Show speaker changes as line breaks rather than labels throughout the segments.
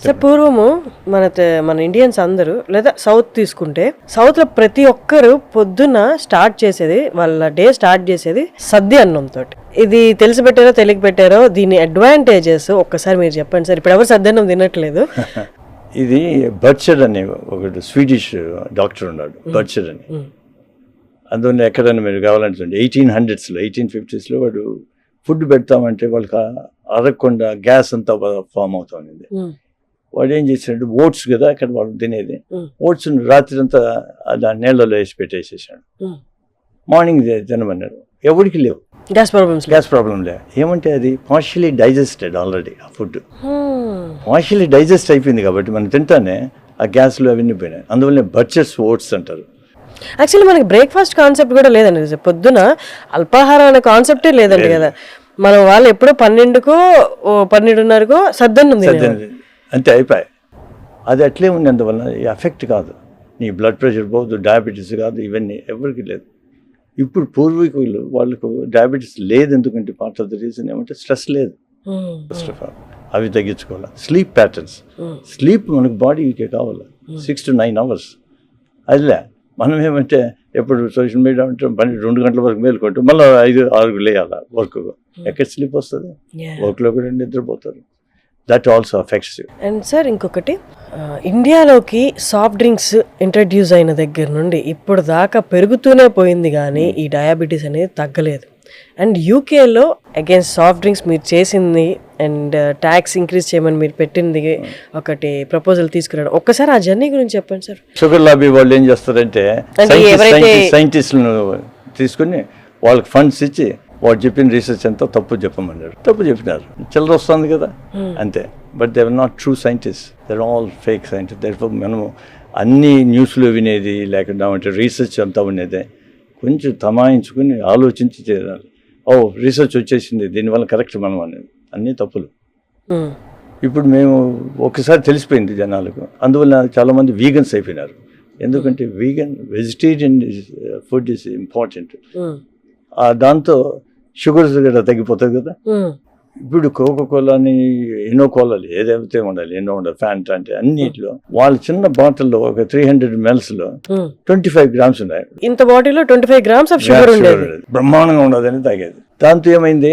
Sir పూర్వము మన Indians అందరూ లేదా సౌత్ తీసుకుంటే సౌత్లో ప్రతి ఒక్కరు పొద్దున్న స్టార్ట్ చేసేది వాళ్ళ డే స్టార్ట్ చేసేది సద్య అన్నంతో. ఇది తెలిసి పెట్టారో తెలియక పెట్టారో దీని అడ్వాంటేజెస్ ఒక్కసారి మీరు చెప్పండి సార్. ఇప్పుడు ఎవరు సద్య అన్నం తినట్లేదు.
ఇది బర్చర్ అనే ఒకటి స్వీడిష్ డాక్టర్ ఉన్నాడు, బర్చర్ అని. అందువల్ల ఎక్కడైనా మీరు కావాలంటే 1800s 1850s వాడు ఫుడ్ పెడతామంటే వాళ్ళకి అరగకుండా గ్యాస్ అంతా ఫామ్ అవుతా ఉంది. వాడు ఏం చేసినట్టు ఓట్స్ కదా అక్కడ వాళ్ళు తినేది, ఓట్స్ రాత్రి అంతా దాని నీళ్ళలో వేసి పెట్టేసేసాడు. మార్నింగ్ తినమన్నారు, ఎవరికి లేవు గ్యాస్ ప్రాబ్లం లే. ఏమంటే అది పార్షియలీ డైజెస్టెడ్ ఆల్రెడీ. ఆ ఫుడ్ పార్షియలీ డైజెస్ట్ అయిపోయింది కాబట్టి మనం తింటానే ఆ గ్యాస్లో అవన్నీ పోయినాయి. అందువల్ల బర్చర్స్ ఓట్స్ అంటారు.
యాక్చువల్లీ మనకి బ్రేక్ఫాస్ట్ కాన్సెప్ట్ కూడా లేదండి, పొద్దున అల్పాహారం అనే కాన్సెప్టే లేదండి కదా. మనం వాళ్ళు ఎప్పుడో 12కో 12:30కో సద్దన్నం
అంతే అయిపోయాయి. అది అట్లే ఉంది. అందువల్ల ఈ ఎఫెక్ట్ కాదు, నీ బ్లడ్ ప్రెషర్ పోదు, డయాబెటీస్ కాదు, ఇవన్నీ ఎవరికి లేదు. ఇప్పుడు పూర్వీకులు వాళ్ళకు డయాబెటీస్ లేదు, ఎందుకంటే పార్ట్ ఆఫ్ ద రీజన్ ఏమంటే స్ట్రెస్ లేదు. ఫస్ట్ ఆఫ్ ఆల్ అవి తగ్గించుకోవాలి. స్లీప్ ప్యాటర్న్స్, స్లీప్ మనకు బాడీకి కావాలి 6 to 9 hours. అదిలే మనం ఏమంటే ఎప్పుడు సోషల్ మీడియా అంటే 2 గంటల వరకు మేలుకుంటూ మళ్ళీ 5-6 లేయాలి వర్క్. ఎక్కడ స్లీప్ వస్తుంది? వర్క్లో కూడా నిద్రపోతారు. That also affects you.
And sir ఇంకొకటి, ఇండియాలోకి సాఫ్ట్ డ్రింక్స్ ఇంట్రడ్యూస్ అయిన దగ్గర నుండి ఇప్పుడు దాకా పెరుగుతూనే పోయింది కానీ ఈ డయాబెటీస్ అనేది తగ్గలేదు. అండ్ యూకేలో అగైన్స్ సాఫ్ట్ డ్రింక్స్ మీరు చేసింది అండ్ ట్యాక్స్ ఇంక్రీజ్ చేయమని మీరు పెట్టింది ఒకటి ప్రపోజల్ తీసుకురావడం, ఒక్కసారి ఆ జర్నీ గురించి చెప్పండి సార్.
షుగర్ లాబీ వాళ్ళు ఏం చేస్తారంటే సైంటిస్టులను తీసుకుని వాళ్ళకి ఫండ్స్ ఇచ్చి వాడు చెప్పిన రీసెర్చ్ అంతా తప్పు చెప్పమన్నారు. తప్పు చెప్పినారు, చిల్లర వస్తుంది కదా అంతే. But they are not true scientist, they are all fake scientist. మనము అన్ని న్యూస్లో వినేది లేకుండా అంటే రీసెర్చ్ అంతా ఉండేదే కొంచెం తమాయించుకుని ఆలోచించి చేయాలి. ఓ రీసెర్చ్ వచ్చేసింది దీనివల్ల కరెక్ట్ మనం అనేది, అన్నీ తప్పులు. ఇప్పుడు మేము ఒకసారి తెలిసిపోయింది జనాలకు, అందువల్ల చాలామంది వీగన్స్ అయిపోయినారు. ఎందుకంటే వెజిటేరియన్ ఫుడ్ ఈజ్ ఇంపార్టెంట్. దాంతో షుగర్స్ కూడా తగ్గిపోతుంది కదా. ఇప్పుడు కోకోకోలాని ఎన్నో కోలాలు ఏదైతే ఉండాలి, ఎన్నో ఉండాలి, ఫ్యాంట్ అంటే అన్నిట్లో వాళ్ళ చిన్న బాటిల్లో ఒక 300 ml 25 grams ఉన్నాయి.
ఇంత బాటిల్లో 25 grams ఆఫ్ షుగర్ ఉండేది,
బ్రహ్మాండంగా ఉండదని తాగేది. దాంతో ఏమైంది,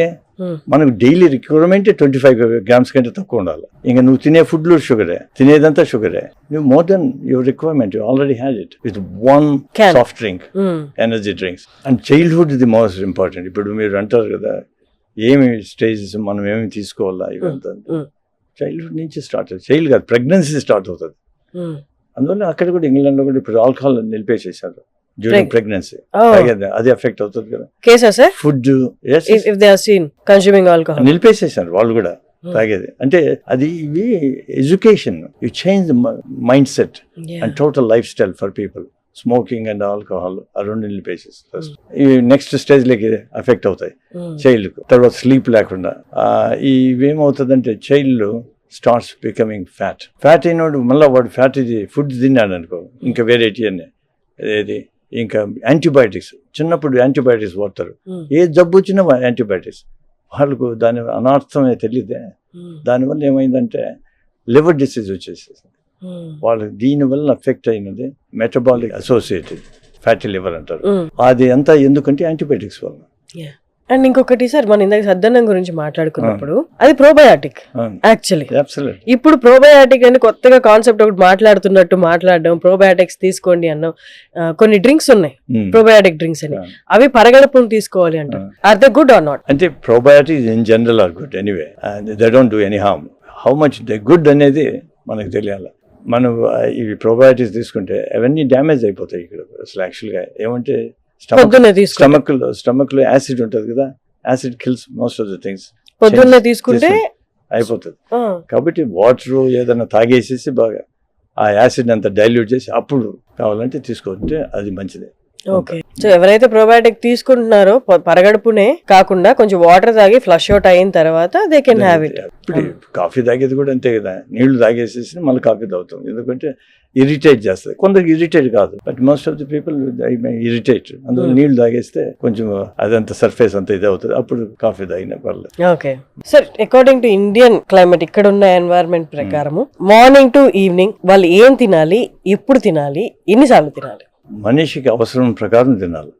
మనకు డైలీ రిక్వైర్మెంట్ 25 grams కంటే తక్కువ ఉండాలి. ఇంకా నువ్వు తినే ఫుడ్లో షుగరే, తినేదంతా షుగరే. నువ్వు more than your requirement you already had it with one soft drink, energy drinks. And childhood ఇది మోస్ట్ ఇంపార్టెంట్. ఇప్పుడు మీరు అంటారు కదా ఏమి స్టేజెస్ మనం ఏమి తీసుకోవాలా, ఇవంతా చైల్డ్హుడ్ నుంచి స్టార్ట్ అవుతుంది. చైల్డ్ కాదు, ప్రెగ్నెన్సీ స్టార్ట్ అవుతుంది. అందువల్ల అక్కడ కూడా ఇంగ్లాండ్లో కూడా ఇప్పుడు ఆల్కహాల్ నిలిపేసేసారు డ్యూరింగ్ ప్రెగ్నెన్సీ. అది ఎఫెక్ట్ అవుతుంది కదా. ఫుడ్ నిలిపేసేసారు వాళ్ళు కూడా తాగేది. అంటే అది ఇవి education, you change the mind set and total life style for people. Smoking and alcohol ఆ రెండు నిలిపేసేసి ఇవి నెక్స్ట్ స్టేజ్లోకి ఎఫెక్ట్ అవుతాయి చైల్డ్కు. తర్వాత స్లీప్ లేకుండా ఇవేమవుతుందంటే చైల్డ్ స్టార్ట్స్ బికమింగ్ ఫ్యాట్ అయినోడు మళ్ళీ వాడు ఫ్యాట్ ఇది ఫుడ్ తిన్నాడు అనుకో, ఇంకా వెరైటీ అని ఏది ఇంకా యాంటీబయాటిక్స్. చిన్నప్పుడు యాంటీబయాటిక్స్ వాడతారు, ఏ జబ్బు వచ్చినా యాంటీబయాటిక్స్. వాళ్ళకు దాని అనర్థమే తెలియదే. దానివల్ల ఏమైందంటే లివర్ డిసీజ్ వచ్చేసేసి వాళ్ళకి దీనివల్ల ఎఫెక్ట్ అయినది మెటబాలిక్ అసోసియేటెడ్ ఫ్యాటీ లివర్ అంటారు. అది అంతా ఎందుకంటే యాంటీబయాటిక్స్ వల్ల.
అండ్ ఇంకొకటి సార్, మనం ఇందాక సద్దన్నం గురించి మాట్లాడుకున్నప్పుడు అది ప్రోబయాటిక్ యాక్చువల్లీ. ఇప్పుడు ప్రోబయాటిక్ అని కొత్తగా కాన్సెప్ట్ ఒకటి మాట్లాడడం, ప్రోబయాటిక్స్ తీసుకోండి అన్నాం. కొన్ని డ్రింక్స్ ఉన్నాయి ప్రోబయాటిక్ డ్రింక్స్ అని, అవి పరగడుపును తీసుకోవాలి అంటారు. Are they good or not?
అంటే probiotics in general are good anyway, they don't do any harm. How much they good అనేది మనకు తెలియాలి. మనం ఇవి ప్రోబయాటిక్స్ తీసుకుంటే అవన్నీ డ్యామేజ్ అయిపోతాయి ఇక్కడ అసలు. యాక్చువల్గా ఏమంటే స్టమక్ లో యాసిడ్ ఉంటుంది కదా, acid kills most of the things.
పొద్దున్నే తీసుకుంటే
అయిపోతుంది. కాబట్టి వాటర్ ఏదైనా తాగేసేసి బాగా ఆ యాసిడ్ అంతా డైల్యూట్ చేసి అప్పుడు కావాలంటే తీసుకోవచ్చు, అది మంచిది.
ఓకే. సో ఎవరైతే ప్రోబయాటిక్ తీసుకుంటున్నారో పరగడుపునే కాకుండా కొంచెం వాటర్ తాగి ఫ్లష్ అవుట్ అయిన తర్వాత దే కెన్ హ్యావ్ ఇట్.
ఇప్పుడు కాఫీ తాగేది కూడా అంతే కదా, నీళ్లు తాగేసేసి మళ్ళీ కాఫీ తాగుతాం. ఎందుకంటే ఇరిటేట్ చేస్తుంది, కొందరికి ఇరిటేట్ కాదు, but most of the people I may irritate. అందులో నీళ్లు తాగేస్తే కొంచెం అదంతా సర్ఫేస్ అంతా ఇది అవుతుంది, అప్పుడు కాఫీ తాగినా పర్లేదు.
Okay sir, according to Indian climate, ఇక్కడ ఉన్న ఎన్వైరన్మెంట్ ప్రకారము మార్నింగ్ టు ఈవినింగ్ వాళ్ళు ఏం తినాలి, ఎప్పుడు తినాలి, ఎన్నిసార్లు తినాలి?
మనిషికి అవసరం ప్రకారం తినాలి.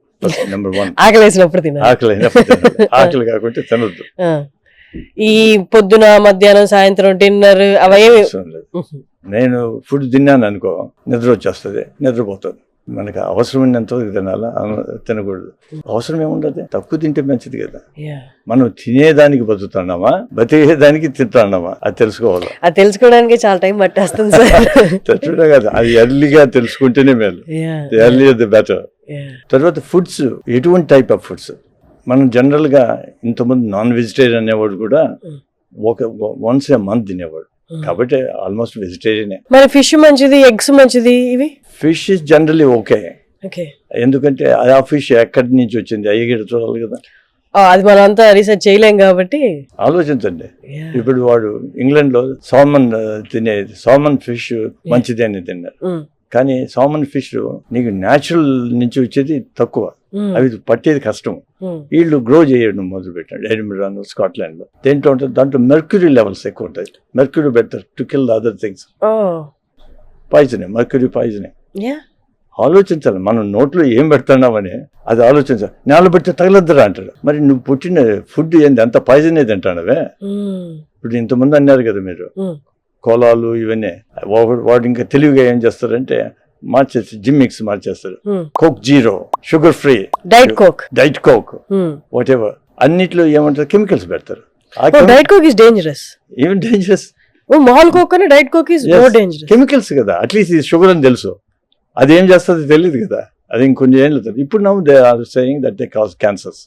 నెంబర్ 1,
ఆకలి వేసినప్పుడు తినాలి.
ఆకలి అయినప్పుడు తినాలి. ఆకలి కాకుంటే తినొద్దు.
ఈ పొద్దున, మధ్యాహ్నం, సాయంత్రం డిన్నర్ అవేమి
అవసరం లేదు. నేను ఫుడ్ తిన్నాను అనుకో, నిద్ర వచ్చేస్తుంది, నిద్రపోతుంది. మనకు అవసరమైనంత తినాలా, తినకూడదు. అవసరం ఏముండదు, తక్కువ తింటే మంచిది కదా. మనం తినేదానికి బతుకుతున్నామా, బతికేదానికి తింటున్నామా, అది తెలుసుకోవాలి.
అది తెలుసుకోవడానికి చాలా టైం పట్టేస్తుంది సార్.
తట్టుడే కదా, అది ఎర్లీగా తెలుసుకుంటేనే మేలు. Early the better. తర్వాత ఫుడ్స్, ఎటువంటి టైప్ ఆఫ్ ఫుడ్స్. మనం జనరల్గా ఇంతకుముందు నాన్ వెజిటేరియన్ అనేవాడు కూడా వన్స్ ఏ మంత్ తినేవాడు, కాబట్టి ఆల్మోస్ట్ వెజిటేరియనే.
మరి ఫిష్ మంచిది, ఎగ్స్ మంచిది, ఇవి
fish is generally okay.
Okay,
ఎందుకంటే ఆ ఫిష్ ఎక్కడి నుంచి వచ్చింది అయ్యేగిడ చూడాలి కదా.
అది మనం అంతా రీసెర్చ్ చేయలేం కాబట్టి.
ఆలోచించండి, ఇప్పుడు వాడు ఇంగ్లాండ్ లో సాల్మన్ ఫిష్ మంచిది అని తిన్నారు, కానీ సాల్మన్ ఫిష్ నీకు న్యాచురల్ నుంచి వచ్చేది తక్కువ, అవి పట్టేది కష్టం. వీళ్ళు గ్రో చేయడం మొదలు పెట్టాడు ఎడిన్బర్గ్, స్కాట్లాండ్ లో. దేంట్లో ఉంటుంది, దాంట్లో మెర్క్యూరీ లెవెల్స్ ఎక్కువ ఉంటాయి. Mercury better to kill other things. పాయిజనే, మెర్క్యూరీ పాయిజనే. ఆలోచించాలి, మనం నోట్లో ఏం పెడుతున్నామని అది ఆలోచించాలి. నేల పెడితే తగలద్దరా అంటాడు, మరి నువ్వు పుట్టిన ఫుడ్ ఏంది అంత పాయిజన్ ఏది అంటానవే. ఇప్పుడు ఇంతమంది అన్నారు కదా మీరు, కోలాలు ఇవన్నీ. వాడు ఇంకా తెలివిగా ఏం చేస్తారంటే మార్చేసి జిమ్ మిక్స్ మార్చేస్తారు. Coke zero, sugar free, diet coke, whatever, అన్నిట్లో ఏమంటారు కెమికల్స్ పెడతారు.
Diet coke is dangerous.
Even dangerous.
మాల్ కోక్ అని diet coke is more dangerous.
Chemicals కదా, అట్లీస్ట్ ఇది షుగర్ అని తెలుసు, అదేం చేస్తుంది తెలియదు కదా, అది ఇంకొంచెం ఏం లేదు. ఇప్పుడు now they are saying that they cause cancers,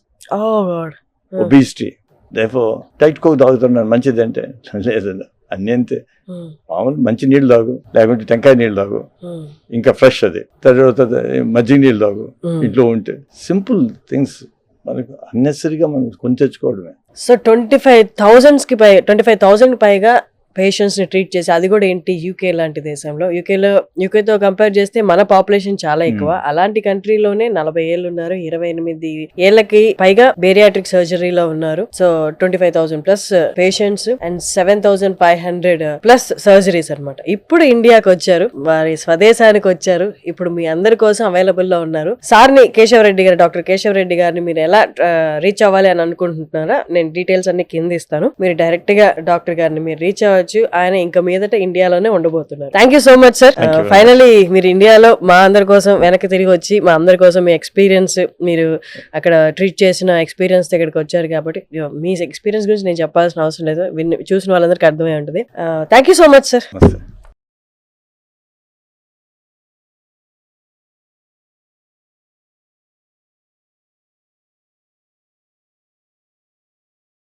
obesity. Therefore diet coke తాగుతున్నారు మంచిది అంటే లేదండి, అన్నీ అంతే. మామూలు మంచి నీళ్ళు తాగు, లేకుంటే టెంకాయ నీళ్ళు తాగు, ఇంకా ఫ్రెష్ అది. తర్వాత మజ్జిగ నీళ్ళు తాగు ఇంట్లో ఉంటే. సింపుల్ థింగ్స్, మనకు అన్నెసరీగా మనం కొని తెచ్చుకోవడమే.
సో 25,000 పైగా పేషెంట్స్ ని ట్రీట్ చేసి, అది కూడా ఏంటి యూకే లాంటి దేశంలో. యూకేతో కంపేర్ చేస్తే మన పాపులేషన్ చాలా ఎక్కువ. అలాంటి కంట్రీలోనే 40 ఏళ్ళు ఉన్నారు, 28 ఏళ్ళకి పైగా బేరియాట్రిక్ సర్జరీలో ఉన్నారు. So 25,000 plus patients and 7,500 plus surgeries అన్నమాట. ఇప్పుడు ఇండియాకి వచ్చారు, వారి స్వదేశానికి వచ్చారు. ఇప్పుడు మీ అందరి కోసం అవైలబుల్ లో ఉన్నారు. సార్ని కేశవరెడ్డి గారు, డాక్టర్ కేశవరెడ్డి గారిని మీరు ఎలా రీచ్ అవ్వాలి అని అనుకుంటున్నారా, నేను డీటెయిల్స్ అన్ని కింద ఇస్తాను. మీరు డైరెక్ట్ గా డాక్టర్ గారిని మీరు రీచ్ అవ్వచ్చు. ఆయన ఇంకా మీదట ఇండియాలోనే ఉండబోతున్నారు. Thank you so much sir. Finally మీరు ఇండియాలో మా అందరి కోసం వెనక్కి తిరిగి వచ్చి, మా అందరి కోసం మీ ఎక్స్పీరియన్స్, మీరు అక్కడ ట్రీట్ చేసిన ఎక్స్పీరియన్స్ ఇక్కడికి వచ్చారు కాబట్టి మీ ఎక్స్పీరియన్స్ గురించి నేను చెప్పాల్సిన అవసరం లేదు, చూసిన వాళ్ళందరికీ అర్థమై ఉంటుంది. Thank you so much sir.